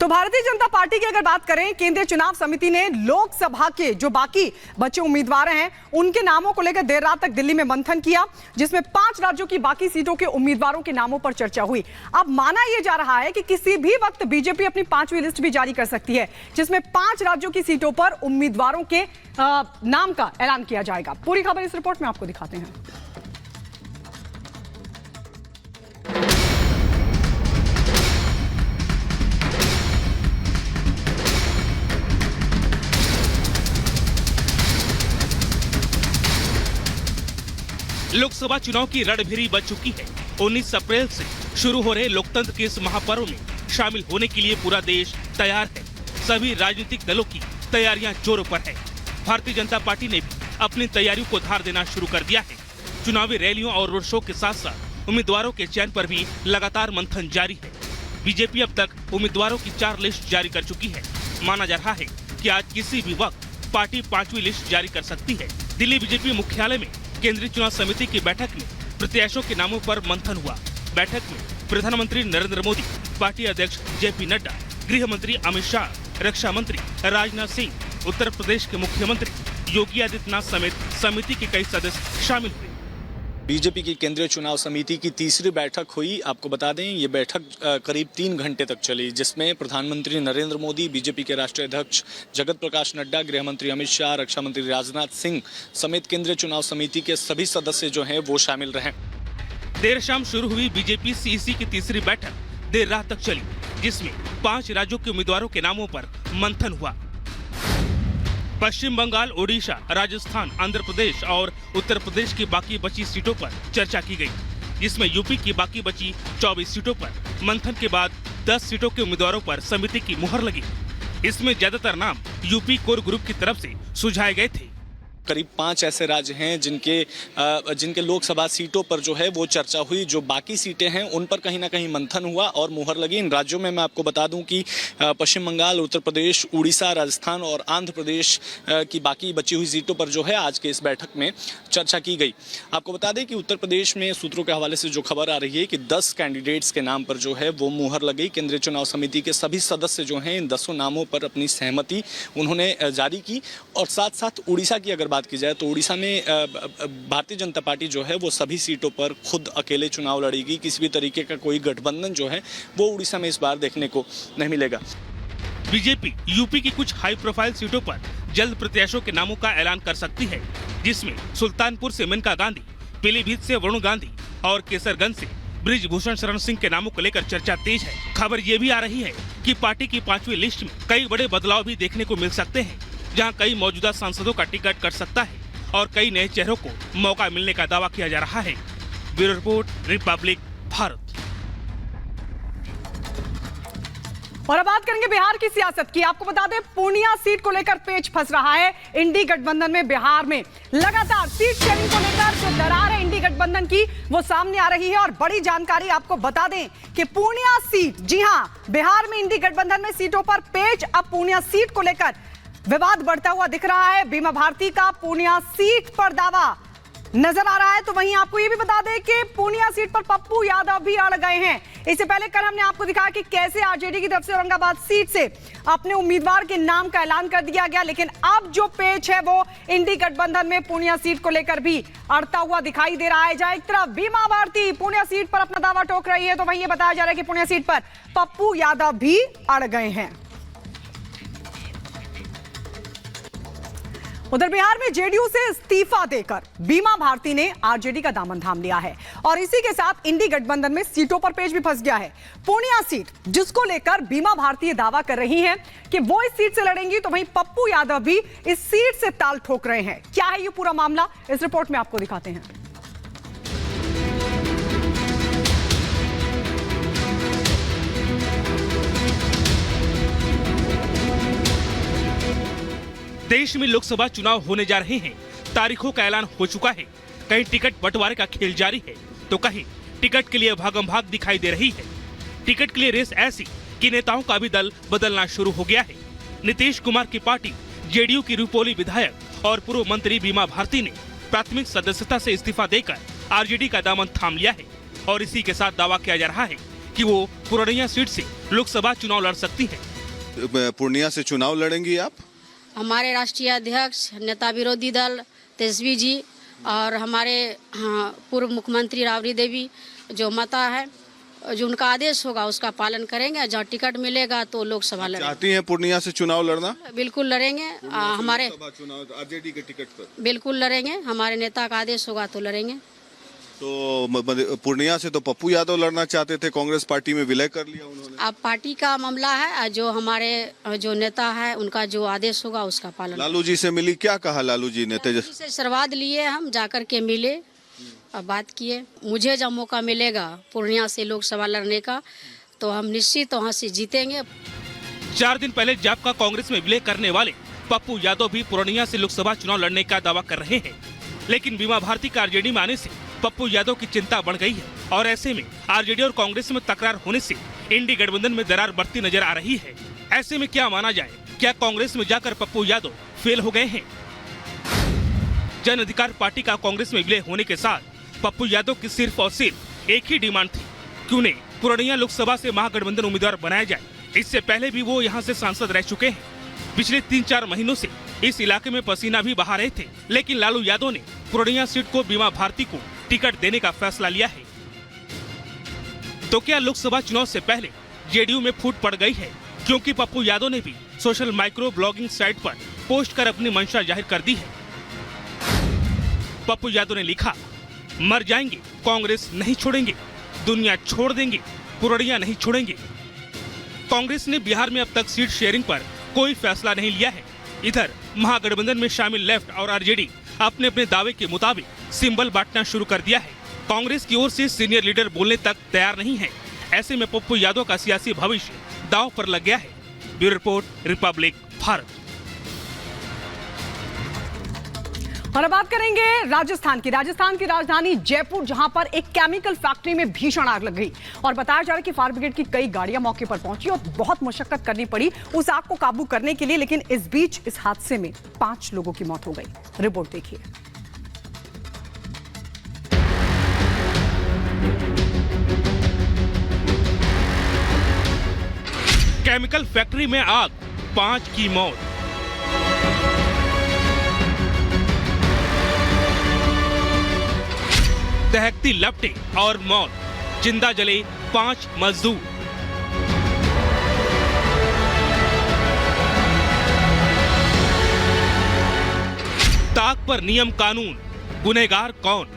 तो भारतीय जनता पार्टी की अगर बात करें, केंद्रीय चुनाव समिति ने लोकसभा के जो बाकी बचे उम्मीदवार हैं उनके नामों को लेकर देर रात तक दिल्ली में मंथन किया, जिसमें 5 राज्यों की बाकी सीटों के उम्मीदवारों के नामों पर चर्चा हुई। अब माना यह जा रहा है कि किसी भी वक्त बीजेपी अपनी 5वीं लिस्ट भी जारी कर सकती है, जिसमें 5 राज्यों की सीटों पर उम्मीदवारों के नाम का ऐलान किया जाएगा। पूरी खबर इस रिपोर्ट में आपको दिखाते हैं। लोकसभा चुनाव की रणभेरी बच चुकी है। 19 अप्रैल से शुरू हो रहे लोकतंत्र के इस महापर्व में शामिल होने के लिए पूरा देश तैयार है। सभी राजनीतिक दलों की तैयारियां जोरों पर है। भारतीय जनता पार्टी ने भी अपनी तैयारियों को धार देना शुरू कर दिया है। चुनावी रैलियों और रोड शो के साथ साथ उम्मीदवारों के चयन पर भी लगातार मंथन जारी है। बीजेपी अब तक उम्मीदवारों की 4 लिस्ट जारी कर चुकी है। माना जा रहा है कि आज किसी भी वक्त पार्टी 5वीं लिस्ट जारी कर सकती है। दिल्ली बीजेपी मुख्यालय में केंद्रीय चुनाव समिति की बैठक में प्रत्याशियों के नामों पर मंथन हुआ। बैठक में प्रधानमंत्री नरेंद्र मोदी, पार्टी अध्यक्ष जेपी नड्डा, गृह मंत्री अमित शाह, रक्षा मंत्री राजनाथ सिंह, उत्तर प्रदेश के मुख्यमंत्री योगी आदित्यनाथ समेत समिति के कई सदस्य शामिल हुए। बीजेपी की केंद्रीय चुनाव समिति की तीसरी बैठक हुई। आपको बता दें, ये बैठक करीब 3 घंटे तक चली, जिसमें प्रधानमंत्री नरेंद्र मोदी, बीजेपी के राष्ट्रीय अध्यक्ष जगत प्रकाश नड्डा, गृह मंत्री अमित शाह, रक्षा मंत्री राजनाथ सिंह समेत केंद्रीय चुनाव समिति के सभी सदस्य जो हैं वो शामिल रहे। देर शाम शुरू हुई बीजेपी सीईसी की तीसरी बैठक देर रात तक चली, जिसमें 5 राज्यों के उम्मीदवारों के नामों पर मंथन हुआ। पश्चिम बंगाल, ओडिशा, राजस्थान, आंध्र प्रदेश और उत्तर प्रदेश की बाकी बची सीटों पर चर्चा की गई, जिसमें यूपी की बाकी बची 24 सीटों पर मंथन के बाद 10 सीटों के उम्मीदवारों पर समिति की मुहर लगी। इसमें ज्यादातर नाम यूपी कोर ग्रुप की तरफ से सुझाए गए थे। करीब 5 ऐसे राज्य हैं जिनके लोकसभा सीटों पर जो है वो चर्चा हुई। जो बाकी सीटें हैं उन पर कहीं ना कहीं मंथन हुआ और मुहर लगी। इन राज्यों में मैं आपको बता दूं कि पश्चिम बंगाल, उत्तर प्रदेश, उड़ीसा, राजस्थान और आंध्र प्रदेश की बाकी बची हुई सीटों पर जो है आज के इस बैठक में चर्चा की गई। आपको बता दें कि उत्तर प्रदेश में सूत्रों के हवाले से जो खबर आ रही है कि 10 कैंडिडेट्स के नाम पर जो है वो मुहर लगी। केंद्रीय चुनाव समिति के सभी सदस्य जो हैं इन 10 नामों पर अपनी सहमति उन्होंने जारी की। और साथ साथ उड़ीसा की अगर बात की जाए तो उड़ीसा में भारतीय जनता पार्टी जो है वो सभी सीटों पर खुद अकेले चुनाव लड़ेगी। किसी भी तरीके का कोई गठबंधन जो है वो उड़ीसा में इस बार देखने को नहीं मिलेगा। बीजेपी यूपी की कुछ हाई प्रोफाइल सीटों पर जल्द प्रत्याशियों के नामों का ऐलान कर सकती है, जिसमें सुल्तानपुर से मेनका गांधी, पीलीभीत से वरुण गांधी और केसरगंज से ब्रिजभूषण शरण सिंह के नामों को लेकर चर्चा तेज है। खबर ये भी आ रही है कि पार्टी की 5वीं लिस्ट में कई बड़े बदलाव भी देखने को मिल सकते हैं, जहां कई मौजूदा सांसदों का टिकट कट सकता है और कई नए चेहरों को मौका मिलने का दावा किया जा रहा है। Bureau report, Republic Bharat. और अब बात करेंगे बिहार की सियासत की। आपको बता दें, पूर्णिया सीट को लेकर पेच फंस रहा है इंडी गठबंधन में। बिहार में लगातार सीट शेयरिंग को लेकर जो दरार है इंडी गठबंधन की वो सामने आ रही है। और बड़ी जानकारी आपको बता दें कि पूर्णिया सीट, जी हां, बिहार में इंडी गठबंधन में सीटों पर पेच। अब पूर्णिया सीट को लेकर विवाद बढ़ता हुआ दिख रहा है। बीमा भारती का पूर्णिया सीट पर दावा नजर आ रहा है। तो वहीं आपको यह भी बता दें कि पूर्णिया सीट पर पप्पू यादव भी अड़ गए हैं। इससे पहले कल हमने आपको दिखाया कि कैसे आरजेडी की तरफ से औरंगाबाद सीट से अपने उम्मीदवार के नाम का ऐलान कर दिया गया, लेकिन अब जो पेच है वो इंडी गठबंधन में पूर्णिया सीट को लेकर भी अड़ता हुआ दिखाई दे रहा है। जहां एक तरफ बीमा भारती पूर्णिया सीट पर अपना दावा ठोक रही है, तो वहीं ये बताया जा रहा है कि पूर्णिया सीट पर पप्पू यादव भी अड़ गए हैं। उधर बिहार में जेडीयू से इस्तीफा देकर बीमा भारती ने आरजेडी का दामन थाम लिया है और इसी के साथ इंडी गठबंधन में सीटों पर पेच भी फंस गया है। पूर्णिया सीट, जिसको लेकर बीमा भारती दावा कर रही हैं कि वो इस सीट से लड़ेंगी, तो वहीं पप्पू यादव भी इस सीट से ताल ठोक रहे हैं। क्या है ये पूरा मामला, इस रिपोर्ट में आपको दिखाते हैं। देश में लोकसभा चुनाव होने जा रहे हैं। तारीखों का ऐलान हो चुका है। कहीं टिकट बंटवारे का खेल जारी है, तो कहीं टिकट के लिए भागम भाग दिखाई दे रही है। टिकट के लिए रेस ऐसी कि नेताओं का भी दल बदलना शुरू हो गया है। नीतीश कुमार की पार्टी जेडीयू की रुपोली विधायक और पूर्व मंत्री बीमा भारती ने प्राथमिक सदस्यता से इस्तीफा देकर आरजेडी का दामन थाम लिया है और इसी के साथ दावा किया जा रहा है कि वो पूर्णिया सीट से लोकसभा चुनाव लड़ सकती है। पूर्णिया से चुनाव लड़ेंगी आप? हमारे राष्ट्रीय अध्यक्ष नेता विरोधी दल तेजस्वी जी और हमारे पूर्व मुख्यमंत्री राबड़ी देवी जो माता है, जो उनका आदेश होगा उसका पालन करेंगे। जहाँ टिकट मिलेगा तो लोकसभा लड़ेंगे। चाहती हैं पूर्णिया से चुनाव लड़ना? बिल्कुल लड़ेंगे। हमारे चुनाव आरजेडी के टिकट पर बिल्कुल लड़ेंगे। हमारे नेता का आदेश होगा तो लड़ेंगे। तो पूर्णिया से तो पप्पू यादव लड़ना चाहते थे, कांग्रेस पार्टी में विलय कर लिया उन्होंने। अब पार्टी का मामला है, जो हमारे जो नेता है उनका जो आदेश होगा उसका पालन। लालू जी से मिली, क्या कहा लालू जी ने? लालू जी से आशीर्वाद लिए, हम जाकर के मिले और बात किए। मुझे जब मौका मिलेगा पूर्णिया से लोकसभा लड़ने का तो हम निश्चित वहाँ से जीतेंगे। 4 दिन पहले जापका कांग्रेस में विलय करने वाले पप्पू यादव भी पूर्णिया से लोकसभा चुनाव लड़ने का दावा कर रहे हैं, लेकिन बीमा भारती का आरजेडी में आने से पप्पू यादव की चिंता बढ़ गई है और ऐसे में आरजेडी और कांग्रेस में तकरार होने से इंडी गठबंधन में दरार बढ़ती नजर आ रही है। ऐसे में क्या माना जाए, क्या कांग्रेस में जाकर पप्पू यादव फेल हो गए हैं? जन अधिकार पार्टी का कांग्रेस में विलय होने के साथ पप्पू यादव की सिर्फ और सिर्फ एक ही डिमांड थी कि उन्हें पूर्णिया लोकसभा से महागठबंधन उम्मीदवार बनाया जाए। इससे पहले भी वो यहाँ से सांसद रह चुके हैं। पिछले 3-4 महीनों से इस इलाके में पसीना भी बहा रहे थे, लेकिन लालू यादव ने पूर्णिया सीट को बीमा भारती को टिकट देने का फैसला लिया है। तो क्या लोकसभा चुनाव से पहले जेडीयू में फूट पड़ गई है? क्योंकि पप्पू यादव ने भी सोशल माइक्रो ब्लॉगिंग साइट पर पोस्ट कर अपनी मंशा जाहिर कर दी है। पप्पू यादव ने लिखा, मर जाएंगे, कांग्रेस नहीं छोड़ेंगे, दुनिया छोड़ देंगे, पूर्णिया नहीं छोड़ेंगे। कांग्रेस ने बिहार में अब तक सीट शेयरिंग पर कोई फैसला नहीं लिया है। इधर महागठबंधन में शामिल लेफ्ट और आरजेडी अपने अपने दावे के मुताबिक सिंबल बांटना शुरू कर दिया है। कांग्रेस की ओर से सीनियर लीडर बोलने तक तैयार नहीं है। ऐसे में पप्पू यादव का सियासी भविष्य दांव पर लग गया है। Bureau report, Republic Bharat. और अब बात करेंगे राजस्थान की राजधानी जयपुर, जहां पर एक केमिकल फैक्ट्री में भीषण आग लग गई और बताया जा रहा है कि फायर ब्रिगेड की कई गाड़ियां मौके पर पहुंची और बहुत मशक्कत करनी पड़ी उस आग को काबू करने के लिए, लेकिन इस बीच इस हादसे में 5 लोगों की मौत हो गई। रिपोर्ट देखिए। केमिकल फैक्ट्री में आग, 5 की मौत। दहकती लपटें और मौत, जिंदा जले 5 मजदूर। ताक पर नियम कानून, गुनहगार कौन?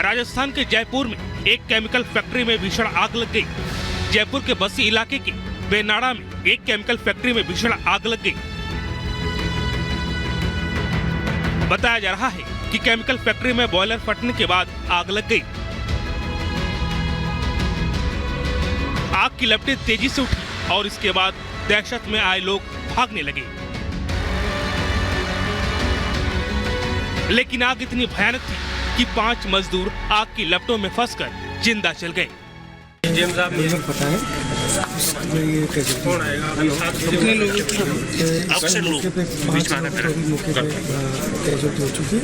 राजस्थान के जयपुर में एक केमिकल फैक्ट्री में भीषण आग लग गई। जयपुर के बस्सी इलाके के बेनाड़ा में एक केमिकल फैक्ट्री में भीषण आग लग गई। बताया जा रहा है कि केमिकल फैक्ट्री में बॉयलर फटने के बाद आग लग गई। आग की लपटें तेजी से उठी और इसके बाद दहशत में आए लोग भागने लगे। लेकिन आग इतनी भयानक थी कि 5 मजदूर आग की लपटों में फंसकर जिंदा चल गए। मुझे पता है ये कैसे कौन आएगा, कितने लोग मौके पे 5 लोग मौके पे कैजुअल्टी हो चुकी है।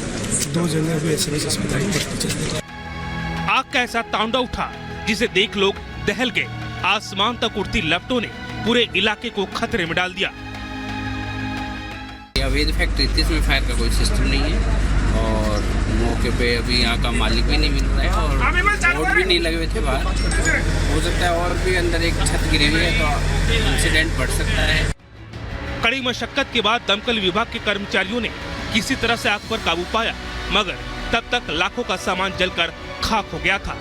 2 जने अभी एसएमएस अस्पताल में भर्ती चल रहे हैं। आग का ऐसा तांडव उठा जिसे देख लोग दहल गए। आसमान तक उड़ती लपटों ने पूरे इलाके को खतरे में डाल दिया। अवैध फैक्ट्री थी, इसमें फायर का कोई सिस्टम नहीं है और मौके पे अभी यहाँ का मालिक भी नहीं मिल रहा है और बोर्ड भी नहीं लगे हुए थे बाहर। हो सकता है और भी अंदर एक छत गिरी हुई है तो इंसिडेंट बढ़ सकता है। कड़ी मशक्कत के बाद दमकल विभाग के कर्मचारियों ने किसी तरह से आग पर काबू पाया, मगर तब तक लाखों का सामान जलकर खाक हो गया था।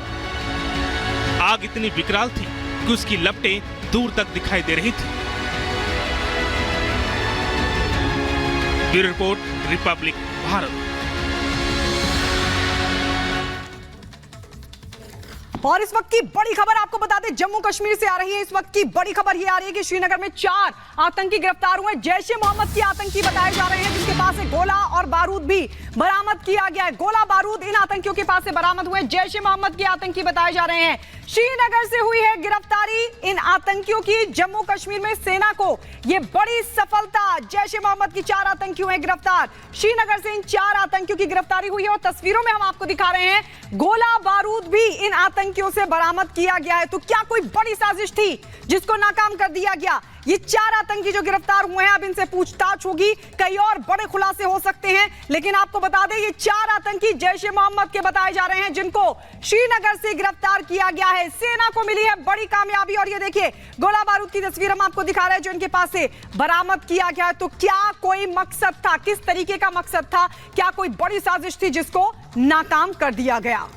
आग इतनी विकराल थी कि उसकी लपटें दूर तक दिखाई दे रही थी। Bureau report, Republic Bharat. और इस वक्त की बड़ी खबर आपको बता दें, जम्मू कश्मीर से आ रही है। इस वक्त की बड़ी खबर ये आ रही है कि श्रीनगर में 4 आतंकी गिरफ्तार हुए। जैश ए मोहम्मद के आतंकी बताए जा रहे हैं, जिनके पास से गोला और बारूद भी बरामद किया गया है। गोला बारूद इन आतंकियों के पास से बरामद हुए। जैश ए मोहम्मद के आतंकी बताए जा रहे हैं। श्रीनगर से हुई है गिरफ्तारी इन आतंकियों की। जम्मू कश्मीर में सेना को यह बड़ी सफलता। जैश ए मोहम्मद की 4 आतंकी हुए गिरफ्तार। श्रीनगर से इन 4 आतंकियों की गिरफ्तारी हुई है और तस्वीरों में हम आपको दिखा रहे हैं, गोला बारूद भी इन आतंकियों से बरामद किया गया है। तो क्या कोई बड़ी साजिश थी जिसको नाकाम कर दिया गया? ये 4 आतंकी जो गिरफ्तार हुए हैं, अब इनसे पूछताछ होगी, कई और बड़े खुलासे हो सकते हैं। लेकिन आपको बता दें, ये 4 आतंकी जैश ए मोहम्मद के बताए जा रहे हैं, जिनको श्रीनगर से गिरफ्तार किया गया है। सेना को मिली है बड़ी कामयाबी। और ये देखिए, गोला बारूद की तस्वीर हम आपको दिखा रहे हैं जो इनके पास से बरामद किया गया है। तो क्या कोई मकसद था? किस तरीके का मकसद था? क्या कोई बड़ी साजिश थी जिसको नाकाम कर दिया गया?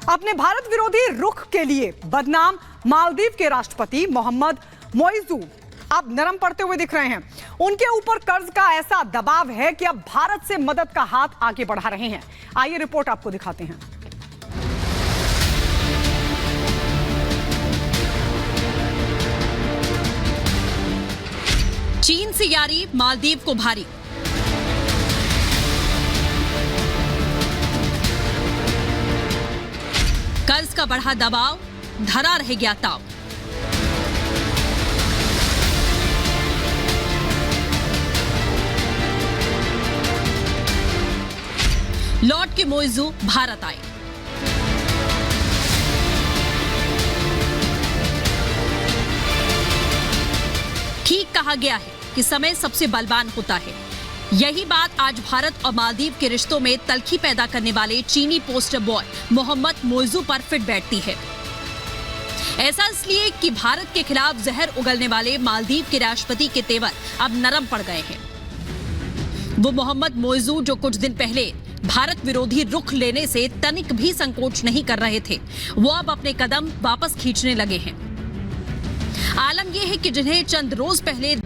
अपने भारत विरोधी रुख के लिए बदनाम मालदीव के राष्ट्रपति मोहम्मद मोइजू अब नरम पड़ते हुए दिख रहे हैं। उनके ऊपर कर्ज का ऐसा दबाव है कि अब भारत से मदद का हाथ आगे बढ़ा रहे हैं। आइए रिपोर्ट आपको दिखाते हैं। चीन से यारी मालदीव को भारी। कर्ज का बढ़ा दबाव, धरा रह गया ताव। लौट के मोइजू भारत आए। ठीक कहा गया है कि समय सबसे बलवान होता है। यही बात आज भारत और मालदीव के रिश्तों में तल्खी पैदा करने वाले चीनी पोस्टर बॉय मोहम्मद मोइजू पर फिट बैठती है। ऐसा इसलिए कि भारत के खिलाफ जहर उगलने वाले मालदीव के राष्ट्रपति के तेवर अब नरम पड़ गए हैं। वो मोहम्मद मोइजू जो कुछ दिन पहले भारत विरोधी रुख लेने से तनिक भी संकोच नहीं कर रहे थे, वो अब अपने कदम वापस खींचने लगे हैं। आलम यह है कि जिन्हें चंद रोज पहले